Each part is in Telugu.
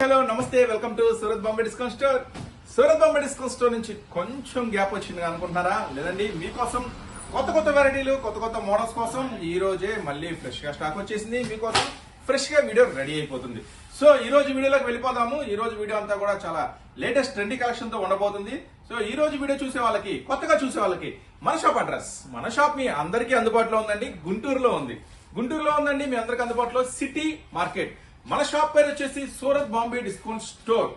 హలో నమస్తే, welcome to Surat Bombay discount store. Surat Bombay discount store నుంచి కొంచెం గ్యాప్ వచ్చింది అనుకుంటున్నారా? లేదండి, మీకోసం కొత్త వెరైటీలు, కొత్త మోడల్స్ కోసం ఈ రోజే మళ్ళీ ఫ్రెష్ గా స్టాక్ వచ్చేసింది. మీకోసం ఫ్రెష్ గా వీడియో రెడీ అయిపోతుంది. సో ఈ రోజు వీడియోలోకి వెళ్ళిపోదాము. ఈ రోజు వీడియో అంతా కూడా చాలా లేటెస్ట్ ట్రెండీ కలెక్షన్ తో ఉండబోతుంది. సో ఈ రోజు వీడియో చూసే వాళ్ళకి, కొత్తగా చూసే వాళ్ళకి మన షాప్ అడ్రస్, మన షాప్ మీ అందరికీ అందుబాటులో ఉందండి. గుంటూరులో ఉంది. మీ అందరికీ అందుబాటులో సిటీ మార్కెట్. మన షాప్ పేరు వచ్చేసి సూరత్ బాంబే డిస్కౌంట్ స్టోర్.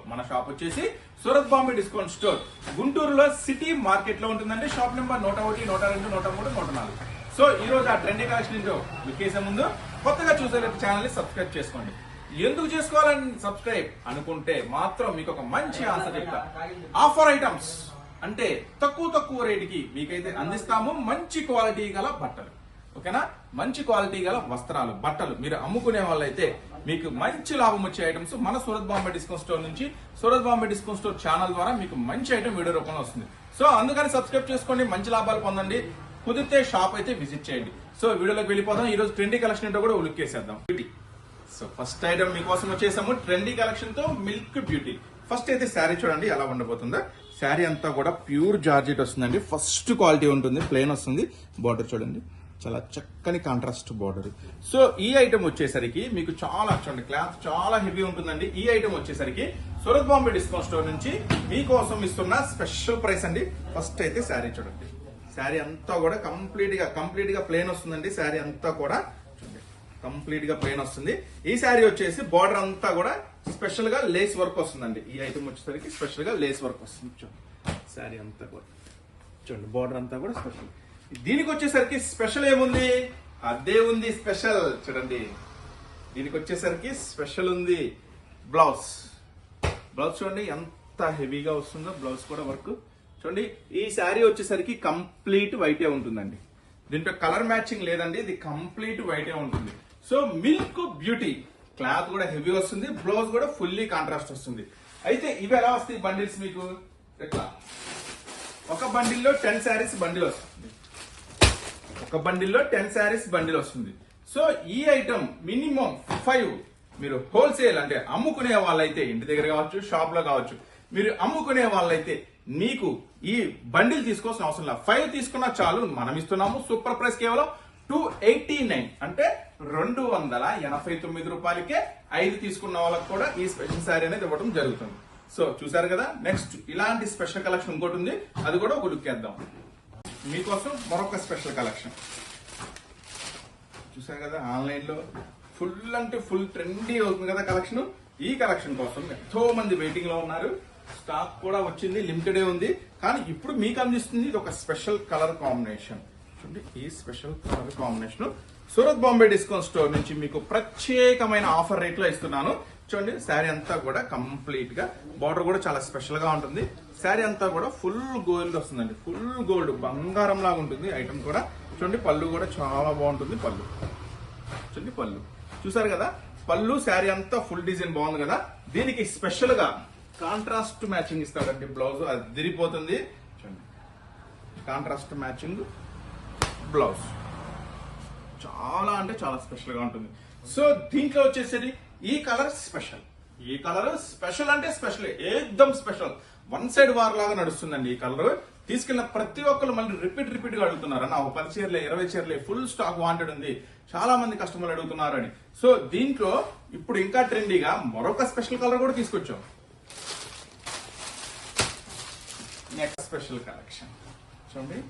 గుంటూరులో సిటీ మార్కెట్ లో ఉంటుందండి. Shop number 101, 102, 103, 104. సో ఈ రోజు ఆ ట్రెండీ కలెక్షన్ ఏంటో చేసే ముందు కొత్తగా చూసే ఛానల్ ని సబ్స్క్రైబ్ చేసుకోండి. ఎందుకు చేసుకోవాలని సబ్స్క్రైబ్ అనుకుంటే మాత్రం మీకు ఒక మంచి ఆన్సర్ చెప్తా. ఆఫర్ ఐటమ్స్ అంటే తక్కువ రేటుకి మీకైతే అందిస్తాము. మంచి క్వాలిటీ గల బట్టలు, ఓకేనా? మంచి క్వాలిటీ గల వస్త్రాలు, బట్టలు మీరు అమ్ముకునే వాళ్ళైతే మీకు మంచి లాభం వచ్చే ఐటమ్స్ మన సూరత్ బాంబే డిస్కౌంట్ స్టోర్ నుంచి, Surat Bombay discount store channel ద్వారా మీకు మంచి ఐటమ్ వీడియో రూపంలో వస్తుంది. సో అందుకని సబ్స్క్రైబ్ చేసుకోండి, మంచి లాభాలు పొందండి. కుదిరితే షాప్ అయితే విజిట్ చేయండి. సో వీడియోలోకి వెళ్ళిపోదాం. ఈ రోజు ట్రెండీ కలెక్షన్ ఏంటో కూడా లుక్ చేసేద్దాం. బ్యూటీ. సో ఫస్ట్ ఐటమ్ మీకోసం వచ్చేసాము ట్రెండీ కలెక్షన్ తో మిల్క్ బ్యూటీ. ఫస్ట్ అయితే శారీ చూడండి ఎలా ఉండబోతుందో. శారీ అంతా కూడా ప్యూర్ జార్జెట్ వస్తుందండి. ఫస్ట్ క్వాలిటీ ఉంటుంది, ప్లెయిన్ వస్తుంది. బార్డర్ చూడండి, చాలా చక్కని కాంట్రాస్ట్ బార్డర్. సో ఈ ఐటమ్ వచ్చేసరికి మీకు చాలా చూడండి, క్లాత్ చాలా హెవీ ఉంటుందండి. ఈ ఐటమ్ వచ్చేసరికి సూరత్ బాంబే డిస్కౌంట్ స్టోర్ నుంచి మీకోసం ఇస్తున్న స్పెషల్ ప్రైస్ అండి. ఫస్ట్ అయితే శారీ చూడండి. శారీ అంతా కూడా కంప్లీట్ గా ప్లెయిన్ వస్తుందండి. శారీ అంతా కూడా కంప్లీట్ గా ప్లెయిన్ వస్తుంది. ఈ శారీ వచ్చేసి బార్డర్ అంతా కూడా స్పెషల్ గా లేస్ వర్క్ వస్తుందండి. ఈ ఐటమ్ వచ్చేసరికి స్పెషల్ గా లేస్ వర్క్ వస్తుంది. చూడండి శారీ అంతా కూడా చూడండి, బార్డర్ అంతా కూడా స్పెషల్. దీనికి వచ్చేసరికి స్పెషల్ ఏముంది? అదే ఉంది స్పెషల్. చూడండి, దీనికి వచ్చేసరికి స్పెషల్ ఉంది బ్లౌజ్. చూడండి ఎంత హెవీగా వస్తుందో. బ్లౌజ్ కూడా వర్క్ చూడండి. ఈ శారీ వచ్చేసరికి కంప్లీట్ వైటే ఉంటుందండి. దీంట్లో కలర్ మ్యాచింగ్ లేదండి, ఇది కంప్లీట్ వైటే ఉంటుంది. So milk beauty. క్లాత్ కూడా హెవీ వస్తుంది, బ్లౌజ్ కూడా ఫుల్లీ కాంట్రాస్ట్ వస్తుంది. అయితే ఇవి ఎలా వస్తాయి బండిల్స్ మీకు? ఎట్లా? ఒక బండిల్లో 10 శారీస్ బండిల్ వస్తుంది. సో ఈ ఐటమ్ మినిమం 5 మీరు హోల్సేల్ అంటే అమ్ముకునే వాళ్ళైతే, ఇంటి దగ్గర కావచ్చు, షాప్ లో కావచ్చు, మీరు అమ్ముకునే వాళ్ళైతే మీకు ఈ బండిల్ తీసుకోవాల్సిన అవసరం లేదు. 5 తీసుకున్నా చాలు. మనం ఇస్తున్నాము సూపర్ ప్రైస్ కేవలం 289, అంటే 289 రూపాయలకే 5 తీసుకున్న వాళ్ళకి కూడా ఈ స్పెషల్ శారీ అనేది ఇవ్వడం జరుగుతుంది. సో చూసారు కదా. నెక్స్ట్ ఇలాంటి స్పెషల్ కలెక్షన్ ఇంకోటి ఉంది, అది కూడా ఒక లుక్ వేద్దాం మీకోసం. మరొక స్పెషల్ కలెక్షన్ చూసారు కదా. ఆన్లైన్ లో ఫుల్ అంటే ఫుల్ ట్రెండీ అవుతుంది కదా కలెక్షన్. ఈ కలెక్షన్ కోసం ఎంతో మంది వెయిటింగ్ లో ఉన్నారు. స్టాక్ కూడా వచ్చింది, లిమిటెడ్ ఉంది. కానీ ఇప్పుడు మీకు అందిస్తుంది ఇది ఒక స్పెషల్ కలర్ కాంబినేషన్. చూడండి, ఈ special colour combination Surat Bombay discount store నుంచి మీకు ప్రత్యేకమైన ఆఫర్ రేట్ లో ఇస్తున్నాను. చూడండి, శారీ అంతా కూడా కంప్లీట్ గా బార్డర్ కూడా చాలా స్పెషల్ గా ఉంటుంది. శారీ అంతా కూడా ఫుల్ గోల్డ్ వస్తుందండి. ఫుల్ గోల్డ్, బంగారం లాగా ఉంటుంది ఐటమ్ కూడా. చూడండి, పళ్ళు కూడా చాలా బాగుంటుంది. చూడండి పళ్ళు చూసారు కదా. పళ్ళు శారీ అంతా ఫుల్ డిజైన్ బాగుంది కదా. దీనికి స్పెషల్ గా కాంట్రాస్ట్ మ్యాచింగ్ ఇస్తాడండి. బ్లౌజ్ అది తిరిగిపోతుంది. చూడండి, కాంట్రాస్ట్ మ్యాచింగ్ బ్లౌజ్ చాలా అంటే చాలా స్పెషల్ గా ఉంటుంది. సో దీంట్లో వచ్చేసరి ఈ కలర్ స్పెషల్ అంటే స్పెషల్, ఏకదమ్ స్పెషల్. 1 సైడ్ వార్ లాగా నడుస్తుందండి ఈ కలర్. తీసుకెళ్లిన ప్రతి ఒక్కరు మళ్ళీ రిపీట్ గా అడుగుతున్నారు. నా 10 చీరలే, 20 చీరలే, ఫుల్ స్టాక్ వాంటెడ్ ఉంది, చాలా మంది కస్టమర్లు అడుగుతున్నారు అని. సో దీంట్లో ఇప్పుడు ఇంకా ట్రెండీగా మరొక స్పెషల్ కలర్ కూడా తీసుకొచ్చాం. నెక్స్ట్ స్పెషల్ కలెక్షన్ చూడండి,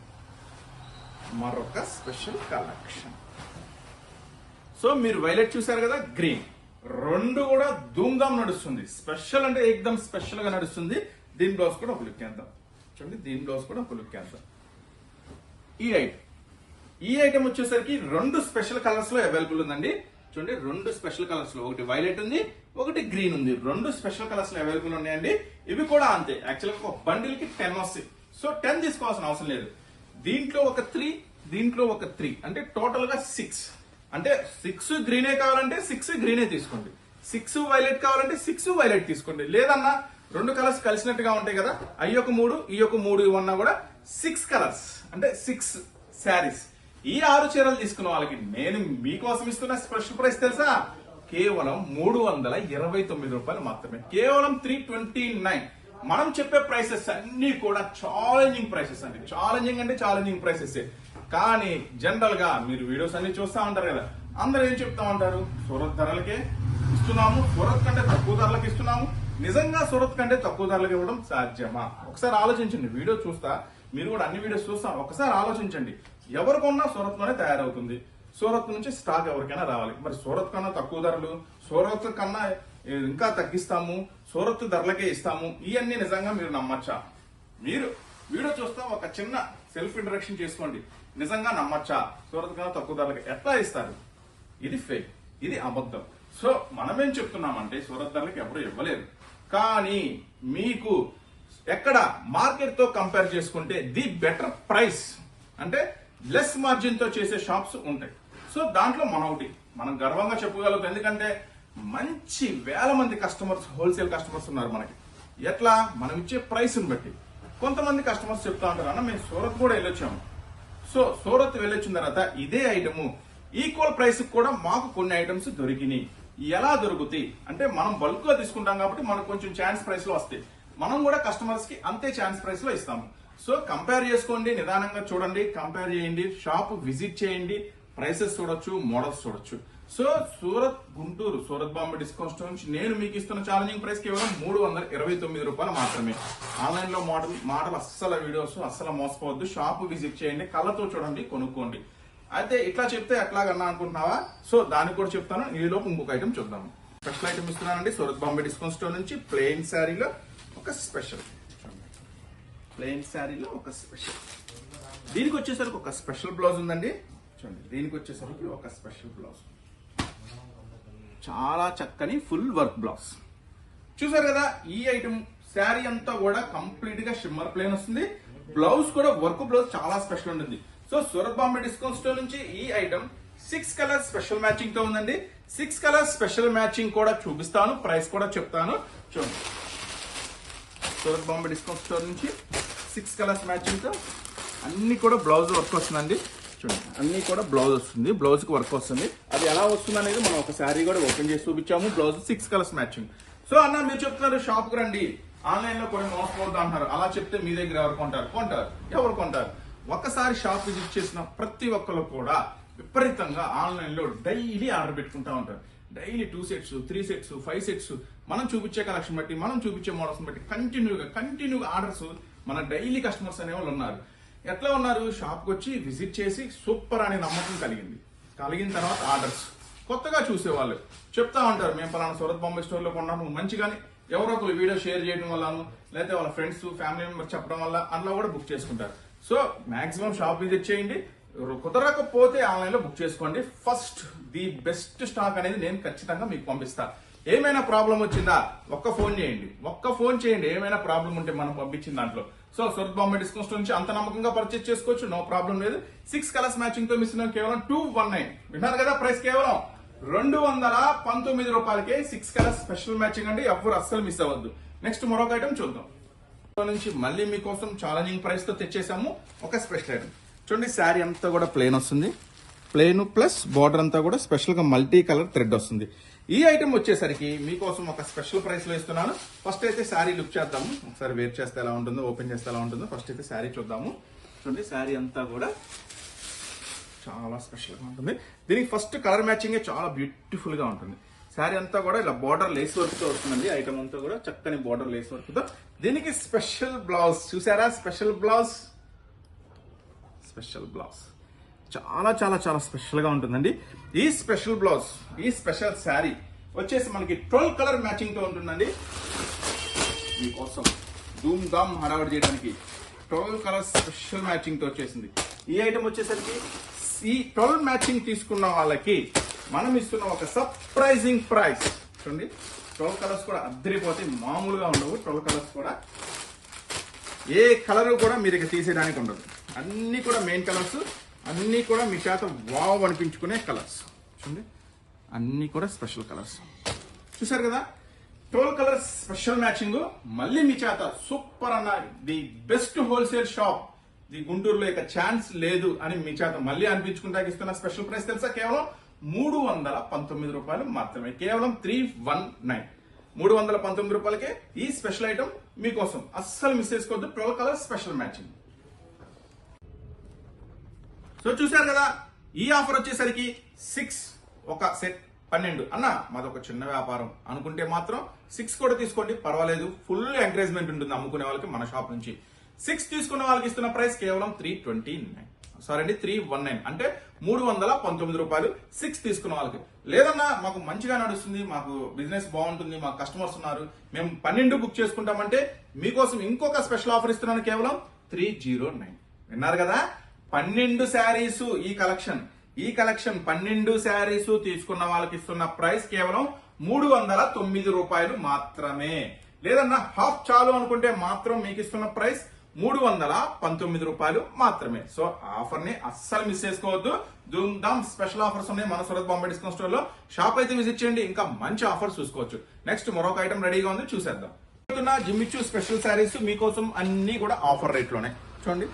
మరొక స్పెషల్ కలెక్షన్. సో మీరు వైలెట్ చూసారు కదా, గ్రీన్, రెండు కూడా ధూమ్ధామ్ నడుస్తుంది. స్పెషల్ అంటే ఏకదమ్ స్పెషల్ గా నడుస్తుంది. దీని బ్లౌజ్ కూడా ఒక లుక్ వేద్దాం. చూడండి, దీని బ్లౌజ్ కూడా ఒక లుక్ వేద్దాం. ఈ ఐటమ్ వచ్చేసరికి 2 స్పెషల్ కలర్స్ లో అవైలబుల్ ఉందండి. చూడండి, 2 స్పెషల్ కలర్స్ లో, ఒకటి వైలెట్ ఉంది, ఒకటి గ్రీన్ ఉంది. 2 స్పెషల్ కలర్స్ లో అవైలబుల్ ఉన్నాయండి. ఇవి కూడా అంతే. యాక్చువల్ గా ఒక బండిల్ కి 10 వస్తాయి. సో 10 తీసుకోవాల్సిన అవసరం లేదు. దీంట్లో ఒక 3, దీంట్లో ఒక 3, అంటే టోటల్ గా 6. అంటే 6 గ్రీనే కావాలంటే 6 గ్రీనే తీసుకోండి. 6 వైలెట్ కావాలంటే 6 వైలెట్ తీసుకోండి. లేదన్నా 2 కలర్స్ కలిసినట్టుగా ఉంటాయి కదా, అయ్యొక 3, ఈ యొక్క 3 ఇవన్నా కూడా 6 కలర్స్ అంటే 6 శారీస్. ఈ 6 చీరలు తీసుకున్న వాళ్ళకి నేను మీకోసం ఇస్తున్న స్పెషల్ ప్రైస్ తెలుసా? కేవలం 329 రూపాయలు మాత్రమే, కేవలం 329. మనం చెప్పే ప్రైసెస్ అన్ని కూడా ఛాలెంజింగ్ ప్రైసెస్ అండి, ఛాలెంజింగ్ ప్రైసెస్. కానీ జనరల్ గా మీరు వీడియోస్ అన్ని చూస్తా ఉంటారు కదా, అందరూ ఏం చెప్తా ఉంటారు, సూరత్ ధరలకే ఇస్తున్నాము, సూరత్ కంటే తక్కువ ధరలకు ఇస్తున్నాము. నిజంగా సూరత్ కంటే తక్కువ ధరలకు ఇవ్వడం సాధ్యమా? ఒకసారి ఆలోచించండి. వీడియో చూస్తా, మీరు కూడా అన్ని వీడియోస్ చూస్తా, ఒకసారి ఆలోచించండి. ఎవరు కొన్నా సూరత్ లోనే తయారవుతుంది, సూరత్ నుంచి స్టాక్ ఎవరికైనా రావాలి. మరి సూరత్ కన్నా తక్కువ ధరలు, సూరత్ కన్నా ఇంకా తగ్గిస్తాము, సూరత్ ధరలకే ఇస్తాము, ఇవన్నీ నిజంగా మీరు నమ్మచ్చా? మీరు వీడియో చూస్తా ఒక చిన్న సెల్ఫ్ ఇంట్రడక్షన్ చేసుకోండి. నిజంగా నమ్మచ్చా? సూరత్ కన్నా తక్కువ ధరలకి ఎట్లా ఇస్తారు? ఇది ఫేక్, ఇది అబద్ధం. సో మనమేం చెప్తున్నామంటే సూరత్ ధరలకి ఎవరు ఇవ్వలేరు. కానీ మీకు ఎక్కడ మార్కెట్ తో కంపేర్ చేసుకుంటే ది బెటర్ ప్రైస్ అంటే లెస్ మార్జిన్ తో చేసే షాప్స్ ఉంటాయి. సో దాంట్లో మనం గర్వంగా చెప్పుకోగలుగుతాం. ఎందుకంటే మంచి వేల మంది కస్టమర్స్, హోల్సేల్ కస్టమర్స్ ఉన్నారు మనకి. ఎట్లా? మనం ఇచ్చే ప్రైస్ ని బట్టి. కొంతమంది కస్టమర్స్ చెప్తా ఉంటారు, అన్న మేము సూరత్ కూడా వెళ్ళొచ్చాము. సో సూరత్ వెళ్ళొచ్చిన తర్వాత ఇదే ఐటమ్ ఈక్వల్ ప్రైస్ కూడా మాకు కొన్ని ఐటమ్స్ దొరికినాయి. ఎలా దొరుకుతాయి అంటే మనం బల్క్ గా తీసుకుంటాం కాబట్టి మనకు కొంచెం ఛాన్స్ ప్రైస్ లో వస్తాయి. మనం కూడా కస్టమర్స్ కి అంతే ఛాన్స్ ప్రైస్ లో ఇస్తాము. సో కంపేర్ చేసుకోండి, నిదానంగా చూడండి, కంపేర్ చేయండి, షాప్ విజిట్ చేయండి, ప్రైసెస్ చూడొచ్చు, మోడల్స్ చూడొచ్చు. So Surat Guntur, Surat Bombay discount store నుంచి నేను మీకు ఇస్తున్న ఛాలెంజింగ్ ప్రైస్ కేవలం 329 రూపాయలు మాత్రమే. ఆన్లైన్ లో మాటలు అస్సలు వీడియోస్ అస్సలు మోసపోవద్దు. షాప్ విజిట్ చేయండి, కళ్ళతో చూడండి, కొనుక్కోండి. అయితే ఇట్లా చెప్తే ఎట్లాగన్నా అనుకుంటున్నావా? సో దానికి కూడా చెప్తాను. ఈలోపు ఇంకొక ఐటమ్ చూద్దాము. స్పెషల్ ఐటమ్ ఇస్తున్నానండి సూరత్ బాంబే డిస్కౌంట్ స్టోర్ నుంచి. ప్లెయిన్ శారీలో ఒక స్పెషల్, ప్లెయిన్ శారీలో ఒక స్పెషల్. దీనికి వచ్చేసరికి ఒక స్పెషల్ బ్లౌజ్ ఉందండి. చూడండి, దీనికి వచ్చేసరికి ఒక స్పెషల్ బ్లౌజ్, చాలా చక్కని ఫుల్ వర్క్ బ్లౌజ్. చూసారు కదా, ఈ ఐటమ్ శారీ అంతా కూడా కంప్లీట్ గా షిమ్మర్ ప్లేన్ వస్తుంది. బ్లౌజ్ కూడా వర్క్ బ్లౌజ్ చాలా స్పెషల్ ఉంటుంది. So Surat Bombay discount store నుంచి ఈ ఐటమ్ 6 కలర్స్ స్పెషల్ మ్యాచింగ్ తో ఉందండి. 6 కలర్స్ స్పెషల్ మ్యాచింగ్ కూడా చూపిస్తాను, ప్రైస్ కూడా చెప్తాను. చూడండి, సూరత్ బాంబే డిస్కౌంట్ స్టోర్ నుంచి 6 కలర్స్ మ్యాచింగ్ తో అన్ని కూడా బ్లౌజ్ వర్క్ వస్తుందండి. చూడండి, అన్ని కూడా బ్లౌజ్ వస్తుంది, బ్లౌజ్ కి వర్క్ వస్తుంది. అది ఎలా వస్తుంది అనేది మనం ఒక శారీ కూడా ఓపెన్ చేసి చూపించాము. Blouse 6 colours matching. సో అన్న మీరు చెప్తున్నారు షాప్ కు రండి, ఆన్లైన్ లో కొన్ని మోసపోద్దు అంటున్నారు. అలా చెప్తే మీ దగ్గర ఎవరు కొంటారు? ఎవరు కొంటారు? ఒక్కసారి షాప్ విజిట్ చేసిన ప్రతి ఒక్కరు కూడా విపరీతంగా ఆన్లైన్ లో డైలీ ఆర్డర్ పెట్టుకుంటా ఉంటారు. డైలీ 2 సెట్స్, 3 సెట్స్, 5 సెట్స్ మనం చూపించే కలెక్షన్ బట్టి, మనం చూపించే మోడల్స్ బట్టి కంటిన్యూగా ఆర్డర్స్ మన డైలీ కస్టమర్స్ అనే వాళ్ళు ఉన్నారు. ఎట్లా ఉన్నారు? షాప్కి వచ్చి విజిట్ చేసి సూపర్ అనే నమ్మకం కలిగిన తర్వాత ఆర్డర్స్ కొత్తగా చూసేవాళ్ళు చెప్తా ఉంటారు, మేము పలానా సూరత్ బాంబే స్టోర్ లో కొన్నాము మంచిగాని, ఎవరో ఒకరు వీడియో షేర్ చేయడం వల్లను, లేకపోతే వాళ్ళ ఫ్రెండ్స్, ఫ్యామిలీ మెంబర్స్ చెప్పడం వల్ల అట్లా కూడా బుక్ చేసుకుంటారు. సో మాక్సిమం షాప్ విజిట్ చేయండి, కుదరకపోతే ఆన్లైన్ లో బుక్ చేసుకోండి. ఫస్ట్ ది బెస్ట్ స్టాక్ అనేది నేను ఖచ్చితంగా మీకు పంపిస్తా. ఏమైనా ప్రాబ్లం వచ్చిందా ఒక్క ఫోన్ చేయండి, ఏమైనా ప్రాబ్లం ఉంటే మనం పంపించిన దాంట్లో. సో సూరత్ బాంబే డిస్కౌంట్ నుంచి అంత నమ్మకంగా పర్చేస్ చేసుకోవచ్చు, నో ప్రాబ్లం లేదు. 6 కలర్స్ మ్యాచింగ్ తో మిస్ కేవలం 219. విన్నారు కదా, ప్రైస్ కేవలం 219 రూపాయలకే 6 కలర్స్ స్పెషల్ మ్యాచింగ్ అండి. ఎవరు అస్సలు మిస్ అవ్వద్దు. నెక్స్ట్ మరొక ఐటమ్ చూద్దాం. నుంచి మళ్ళీ మీకోసం ఛాలెంజింగ్ ప్రైస్ తో తెచ్చేసాము ఒక స్పెషల్ ఐటమ్. చూడండి, శారీ అంతా కూడా ప్లెయిన్ వస్తుంది, ప్లెయిన్ ప్లస్ బార్డర్ అంతా కూడా స్పెషల్ గా మల్టీ కలర్ థ్రెడ్ వస్తుంది. ఈ ఐటమ్ వచ్చేసరికి మీకోసం ఒక స్పెషల్ ప్రైస్ లో ఇస్తున్నాను. ఫస్ట్ అయితే శారీ లుక్ చేద్దాము, ఒకసారి వేర్ చేస్తే ఎలా ఉంటుందో, ఓపెన్ చేస్తే ఎలా ఉంటుందో. ఫస్ట్ అయితే శారీ చూద్దాము. చూడండి, శారీ అంతా కూడా చాలా స్పెషల్ గా ఉంటుంది. దీనికి ఫస్ట్ కలర్ మ్యాచింగ్ చాలా బ్యూటిఫుల్ గా ఉంటుంది. శారీ అంతా కూడా ఇలా బార్డర్ లేస్ వర్క్ తో వస్తుందండి. ఐటమ్ అంతా కూడా చక్కని బార్డర్ లేస్ వర్క్ తో. దీనికి స్పెషల్ బ్లౌజ్ చూసారా, స్పెషల్ బ్లౌజ్ చాలా చాలా చాలా స్పెషల్ గా ఉంటుందండి. ఈ స్పెషల్ బ్లౌజ్, ఈ స్పెషల్ శారీ వచ్చేసి మనకి 12 కలర్ మ్యాచింగ్ తో ఉంటుందండి. మీకోసం ధూమ్ ధామ్ హడావడి చేయడానికి 12 కలర్ స్పెషల్ మ్యాచింగ్ తో వచ్చేసింది. ఈ ఐటమ్ వచ్చేసరికి ఈ 12 మ్యాచింగ్ తీసుకున్న వాళ్ళకి మనం ఇస్తున్న ఒక సర్ప్రైజింగ్ ప్రైస్. చూడండి, 12 కలర్స్ కూడా అద్దరిపోతే మామూలుగా ఉండవు. 12 కలర్స్ కూడా ఏ కలర్ కూడా మీరు ఇక తీసేయడానికి ఉండదు. అన్ని కూడా మెయిన్ కలర్స్, అన్ని కూడా మీ చేత వావ్ అనిపించుకునే కలర్స్. చూడండి, అన్ని కూడా స్పెషల్ కలర్స్. చూసారు కదా, 12 కలర్స్ స్పెషల్ మ్యాచింగ్. మళ్ళీ మీ చేత సూపర్ అన్న, the best wholesale shop the గుంటూరులో ఇక ఛాన్స్ లేదు అని మీ చేత మళ్ళీ అనిపించుకుంటా ఇస్తున్న స్పెషల్ ప్రైస్ తెలుసా, కేవలం 319 రూపాయలు మాత్రమే. కేవలం 319. 319 రూపాయలకే ఈ స్పెషల్ ఐటమ్ మీకోసం. అస్సలు మిస్ చేసుకోవద్దు. 12 కలర్ స్పెషల్ మ్యాచింగ్. సో చూసారు కదా, ఈ ఆఫర్ వచ్చేసరికి 6 ఒక సెట్ 12. అన్న మాదొక చిన్న వ్యాపారం అనుకుంటే మాత్రం 6 కూడా తీసుకోండి, పర్వాలేదు. ఫుల్ ఎంకరేజ్మెంట్ ఉంటుంది అమ్ముకునే వాళ్ళకి మన షాప్ నుంచి. 6 తీసుకున్న వాళ్ళకి ఇస్తున్న ప్రైస్ కేవలం 319. అంటే 319 రూపాయలు 6 తీసుకున్న వాళ్ళకి. లేదన్నా మాకు మంచిగా నడుస్తుంది, మాకు బిజినెస్ బాగుంటుంది, మాకు కస్టమర్స్ ఉన్నారు, మేము 12 బుక్ చేసుకుంటామంటే మీకోసం ఇంకొక స్పెషల్ ఆఫర్ ఇస్తున్నాను. కేవలం 309. విన్నారు కదా, 12 శారీస్ ఈ కలెక్షన్ 12 శారీస్ తీసుకున్న వాళ్ళకి ఇస్తున్న ప్రైస్ కేవలం 309 రూపాయలు మాత్రమే. లేదన్నా హాఫ్ చాలు అనుకుంటే మాత్రం మీకు ఇస్తున్న ప్రైస్ 319 రూపాయలు మాత్రమే. సో ఆఫర్ ని అస్సలు మిస్ చేసుకోవద్దు. ధూమ్ ధామ్ స్పెషల్ ఆఫర్స్ ఉన్నాయి మన సూరత్ బాంబే డిస్కౌంట్ స్టోర్ లో. షాప్ అయితే విజిట్ చేయండి, ఇంకా మంచి ఆఫర్స్ చూసుకోవచ్చు. నెక్స్ట్ మరొక ఐటమ్ రెడీగా ఉంది, చూసేద్దాం. జిమ్మిచూ స్పెషల్ శారీస్ మీకోసం అన్ని కూడా ఆఫర్ రేట్ లోనే. చూడండి,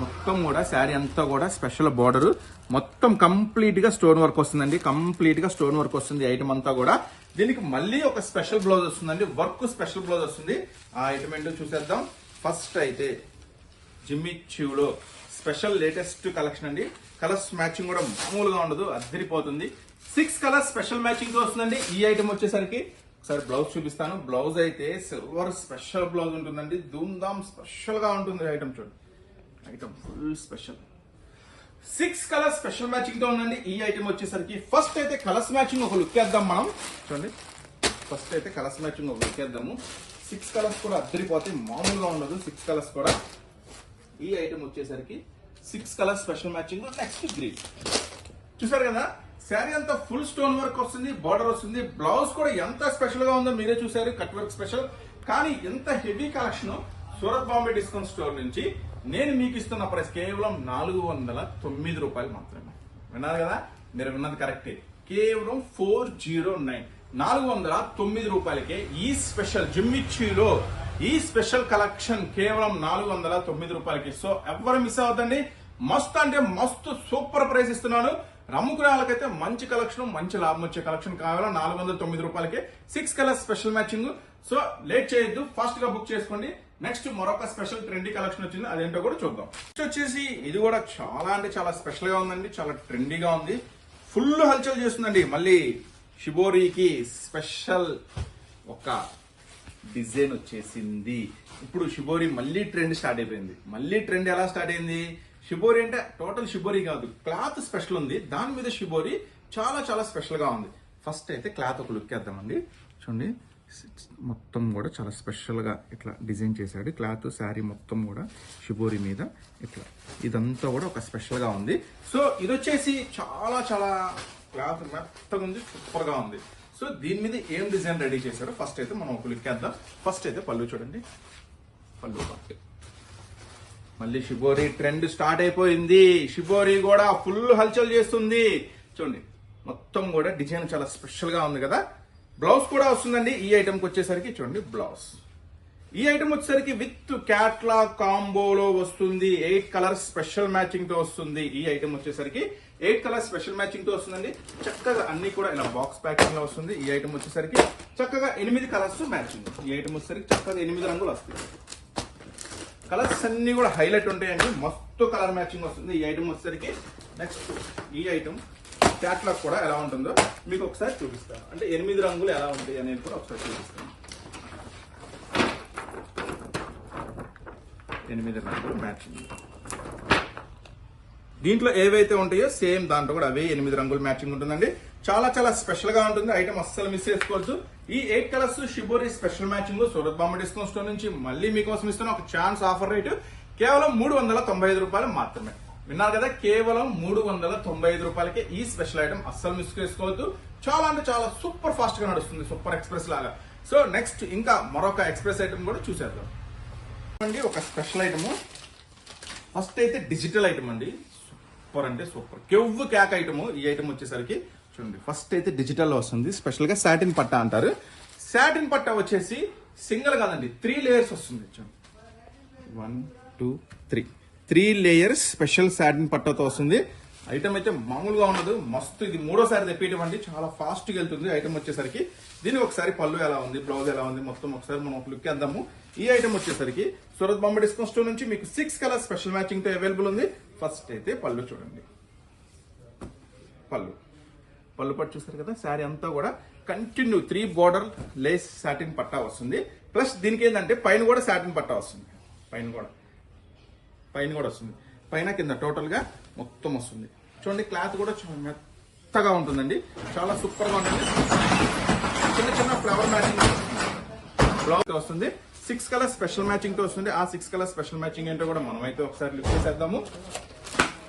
మొత్తం కూడా శారీ అంతా కూడా స్పెషల్ బార్డర్, మొత్తం కంప్లీట్ గా స్టోన్ వర్క్ వస్తుందండి. కంప్లీట్ గా స్టోన్ వర్క్ వస్తుంది ఐటమ్ అంతా కూడా. దీనికి మళ్ళీ ఒక స్పెషల్ బ్లౌజ్ వస్తుందండి, వర్క్ స్పెషల్ బ్లౌజ్ వస్తుంది. ఆ ఐటమ్ ఏంటో చూసేద్దాం. ఫస్ట్ అయితే జిమ్మిచూలో స్పెషల్ లేటెస్ట్ కలెక్షన్ అండి. కలర్స్ మ్యాచింగ్ కూడా మామూలుగా ఉండదు, అద్దరిపోతుంది. 6 కలర్స్ స్పెషల్ మ్యాచింగ్ తో వస్తుందండి. ఈ ఐటమ్ వచ్చేసరికి ఒకసారి బ్లౌజ్ చూపిస్తాను. బ్లౌజ్ అయితే సిల్వర్ స్పెషల్ బ్లౌజ్ ఉంటుందండి. ధూమ్ ధామ్ స్పెషల్ గా ఉంటుంది ఐటమ్. చూడండి, item full special. 6 colours special matching తో ఉందండి ఈ ఐటమ్ వచ్చేసరికి. ఫస్ట్ అయితే కలర్స్ మ్యాచింగ్ ఒక లుక్ వేద్దాం మనం. చూడండి, ఫస్ట్ అయితే కలర్స్ మ్యాచింగ్ ఒక లుక్ వేద్దాము. 6 కలర్స్ కూడా అద్దరిపోతాయి, మామూలుగా ఉండదు. 6 కలర్స్ కూడా ఈ ఐటమ్ వచ్చేసరికి 6 colours special matching. Next green. చూసారు కదా, శారీ అంతా ఫుల్ స్టోన్ వర్క్ వస్తుంది, బార్డర్ వస్తుంది. బ్లౌజ్ కూడా ఎంత స్పెషల్ గా ఉందో మీరే చూసారు, కట్ వర్క్ స్పెషల్. కానీ ఎంత heavy collection Surat Bombay discount store నుంచి నేను మీకు ఇస్తున్న ప్రైస్ కేవలం 409 రూపాయలు మాత్రమే. విన్నారు కదా, మీరు విన్నది కరెక్టే. కేవలం 409, 409 రూపాయలకే ఈ స్పెషల్ జిమ్మిచూలో ఈ స్పెషల్ కలెక్షన్ కేవలం 409 రూపాయలకి. సో ఎవరు మిస్ అవుతండి, మస్తు అంటే మస్తు సూపర్ ప్రైస్ ఇస్తున్నాను. అమ్ముకునే వాళ్ళకైతే మంచి కలెక్షన్, మంచి లాభం వచ్చే కలెక్షన్ కావాలా. 409 రూపాయలకే 6 colours special matching. So late చేయొద్దు, ఫాస్ట్ గా బుక్ చేసుకోండి. నెక్స్ట్ మరొక స్పెషల్ ట్రెండీ కలెక్షన్ వచ్చింది, అదేంటో కూడా చూద్దాం. నెక్స్ట్ వచ్చేసి ఇది కూడా చాలా అంటే చాలా స్పెషల్ గా ఉందండి, చాలా ట్రెండీగా ఉంది, ఫుల్ హల్చల్ చేస్తుందండి. మళ్ళీ షిబోరీకి స్పెషల్ ఒక డిజైన్ వచ్చేసింది. ఇప్పుడు షిబోరీ మళ్ళీ ట్రెండ్ స్టార్ట్ అయిపోయింది. మళ్ళీ ట్రెండ్ ఎలా స్టార్ట్ అయింది? షిబోరీ అంటే టోటల్ షిబోరీ కాదు, క్లాత్ స్పెషల్ ఉంది, దాని మీద షిబోరీ చాలా చాలా స్పెషల్ గా ఉంది. ఫస్ట్ అయితే క్లాత్ ఒక లుక్ వేద్దామండి. చూడండి, మొత్తం కూడా చాలా స్పెషల్ గా ఇట్లా డిజైన్ చేశాడు. క్లాత్ శారీ మొత్తం కూడా షిబోరీ మీద ఇట్లా ఇదంతా కూడా ఒక స్పెషల్ గా ఉంది. సో ఇది వచ్చేసి చాలా చాలా క్లాత్ మెత్తగా ఉంది, సూపర్ గా ఉంది. సో దీని మీద ఏం డిజైన్ రెడీ చేశారో ఫస్ట్ అయితే మనం ఒక లుక్ వేద్దాం. ఫస్ట్ అయితే పళ్ళు చూడండి, పళ్ళు పార్ట్. మళ్ళీ షిబోరీ ట్రెండ్ స్టార్ట్ అయిపోయింది. షిబోరీ కూడా ఫుల్ హల్చల్ చేస్తుంది. చూడండి, మొత్తం కూడా డిజైన్ చాలా స్పెషల్ గా ఉంది కదా. బ్లౌజ్ కూడా వస్తుందండి ఈ ఐటమ్కి వచ్చేసరికి. చూడండి, బ్లౌజ్ ఈ ఐటమ్ వచ్చేసరికి విత్ క్యాట్లాగ్ కాంబోలో వస్తుంది. 8 కలర్స్ స్పెషల్ మ్యాచింగ్ తో వస్తుంది. ఈ ఐటమ్ వచ్చేసరికి 8 కలర్స్ స్పెషల్ మ్యాచింగ్ తో వస్తుందండి. చక్కగా అన్ని కూడా ఇలా బాక్స్ ప్యాకింగ్ లో వస్తుంది. ఈ ఐటమ్ వచ్చేసరికి చక్కగా 8 కలర్స్ మ్యాచింగ్. ఈ ఐటమ్ వచ్చేసరికి చక్కగా 8 రంగులు వస్తాయి. కలర్స్ అన్ని కూడా హైలైట్ ఉంటాయండి, మస్తు కలర్ మ్యాచింగ్ వస్తుంది ఈ ఐటమ్ వచ్చేసరికి. నెక్స్ట్ ఈ ఐటమ్ క్యాట్లాగ్ కూడా ఎలా ఉంటుందో మీకు ఒకసారి చూపిస్తాను. అంటే 8 రంగులు ఎలా ఉంటాయి అనేది కూడా ఒకసారి చూపిస్తాను. 8 రంగులు మ్యాచింగ్. దీంట్లో ఏవైతే ఉంటాయో సేమ్ దాంట్లో కూడా అవే 8 రంగులు మ్యాచింగ్ ఉంటుందండి. చాలా చాలా స్పెషల్ గా ఉంటుంది ఐటమ్, అస్సలు మిస్ చేసుకోవచ్చు. ఈ 8 colours shibori special matching Surat Bombay discount store నుంచి మళ్ళీ మీకోసం ఇస్తున్న ఒక ఛాన్స్ ఆఫర్ రేటు కేవలం 395 రూపాయలు మాత్రమే. విన్నారు కదా, కేవలం 395 రూపాయలకే ఈ స్పెషల్ ఐటమ్, అస్సలు మిస్ చేసుకోవద్దు. చాలా అంటే చాలా సూపర్ ఫాస్ట్ గా నడుస్తుంది, సూపర్ ఎక్స్ప్రెస్ లాగా. సో నెక్స్ట్ ఇంకా మరొక ఎక్స్ప్రెస్ ఐటమ్ కూడా చూసేద్దాం అండి. ఒక స్పెషల్ ఐటమ్ ఫస్ట్ అయితే డిజిటల్ ఐటమ్ అండి. సూపర్ అంటే సూపర్ కెవ్వు క్యాక్ ఐటమ్. ఈ ఐటమ్ వచ్చేసరికి చూడండి, ఫస్ట్ అయితే డిజిటల్ లో వస్తుంది. స్పెషల్ గా సాటిన్ పట్టా అంటారు. సాటిన్ పట్టా వచ్చేసి సింగిల్ కాదండి, 3 లేయర్స్ వస్తుంది. చూడండి, 1 2 3 లేయర్స్ స్పెషల్ సాటిన్ పట్టాతో వస్తుంది. ఐటమ్ అయితే మామూలుగా ఉండదు, మస్తు. ఇది మూడోసారి తెప్పేయటం అండి, చాలా ఫాస్ట్ గా వెళ్తుంది ఐటమ్ వచ్చేసరికి. దీనికి ఒకసారి పళ్ళు ఎలా ఉంది, బ్లౌజ్ ఎలా ఉంది, మొత్తం ఒకసారి మనం ఒక లుక్ వేద్దాము. ఈ ఐటమ్ వచ్చేసరికి సూరత్ బాంబే డిస్కౌంట్ స్టోర్ నుంచి మీకు 6 కలర్ స్పెషల్ మ్యాచింగ్ తో అవైలబుల్ ఉంది. ఫస్ట్ అయితే పళ్ళు చూడండి. పళ్ళు పట్టు చూస్తారు కదా, శారీ అంతా కూడా కంటిన్యూ 3 బోర్డర్ లేస్ సాటిన్ పట్టా వస్తుంది. ప్లస్ దీనికి ఏంటంటే పైన కూడా సాటిన్ పట్టా వస్తుంది, పైన కూడా వస్తుంది, పైన కింద టోటల్ గా మొత్తం వస్తుంది. చూడండి క్లాత్ కూడా చాలా మెత్తగా ఉంటుందండి, చాలా సూపర్ గా ఉంటుంది. చిన్న చిన్న ఫ్లవర్ మ్యాచింగ్ బ్లౌజ్ వస్తుంది. 6 కలర్ స్పెషల్ మ్యాచింగ్ తో వస్తుంది. ఆ 6 కలర్ స్పెషల్ మ్యాచింగ్ ఏంటో కూడా మనమైతే ఒకసారి లుక్ చేసేద్దాము.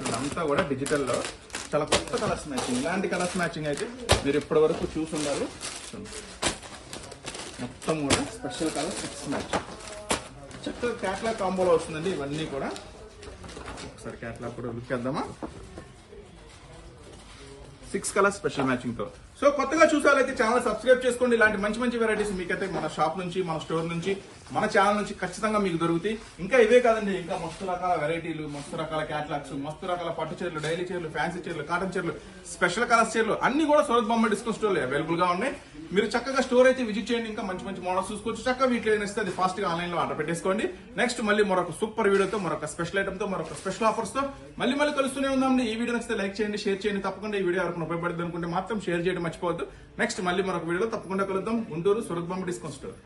ఇదంతా కూడా డిజిటల్ లో చాలా కొత్త కలర్స్ మ్యాచింగ్. ఇలాంటి కలర్స్ మ్యాచింగ్ అయితే మీరు ఇప్పటి వరకు చూసి ఉండాలి. మొత్తం కూడా స్పెషల్ కలర్ 6 మ్యాచింగ్ చక్కగా క్యాట్లాగ్ కాంబోలో వస్తుందండి. ఇవన్నీ కూడా ఒకసారి క్యాట్లాగ్ కూడా లుక్ చేద్దామా. 6 కలర్ స్పెషల్ మ్యాచింగ్ తో. సో కొత్తగా చూసారైతే ఛానల్ సబ్స్క్రైబ్ చేసుకోండి. ఇలాంటి మంచి మంచి వెరైటీస్ మీకైతే మన షాప్ నుంచి, మన స్టోర్ నుంచి, మన ఛానల్ నుంచి ఖచ్చితంగా మీకు దొరుకుతాయి. ఇంకా ఇవే కాదండి, ఇంకా మస్తు రకాల వెరైటీలు, మస్తు రకాల క్యాట్లాగ్స్, మస్తు రకాల పట్టు చీరలు, డైలీ చీరలు, ఫ్యాన్సీ చీరలు, కాటన్ చీరలు, స్పెషల్ కలర్స్ చీరలు అన్ని కూడా సూరత్ బాంబే డిస్కౌంట్ స్టోర్ లో అవైలబుల్ గా ఉన్నాయి. మీరు చక్కగా స్టోర్ అయితే విజిట్ చేయండి. ఇంకా మంచి మంచి మోడల్స్ చూసుకోవచ్చు. చక్కగా వీటిలో ఏదైనా అది ఫాస్ట్ గా ఆన్లైన్ లో ఆర్డర్ పెట్టేసుకోండి. నెక్స్ట్ మళ్ళీ మరొక సూపర్ వీడియోతో, మరొక స్పెషల్ ఐటమ్ తో, మరొక స్పెషల్ ఆఫర్స్ తో మళ్ళీ కలుస్తూనే ఉందామండి. ఈ వీడియో నచ్చితే లైక్ చేయండి, షేర్ చేయండి. తప్పకుండా ఈ వీడియో ఎవరికి ఉపయోగపడుతుంది అనుకుంటే మాత్రం షేర్ చేయడం మర్చిపోవద్దు. నెక్స్ట్ మళ్ళీ మరొక వీడియోలో తప్పకుండా కలుద్దాం. Guntur Surat Bombay discount store.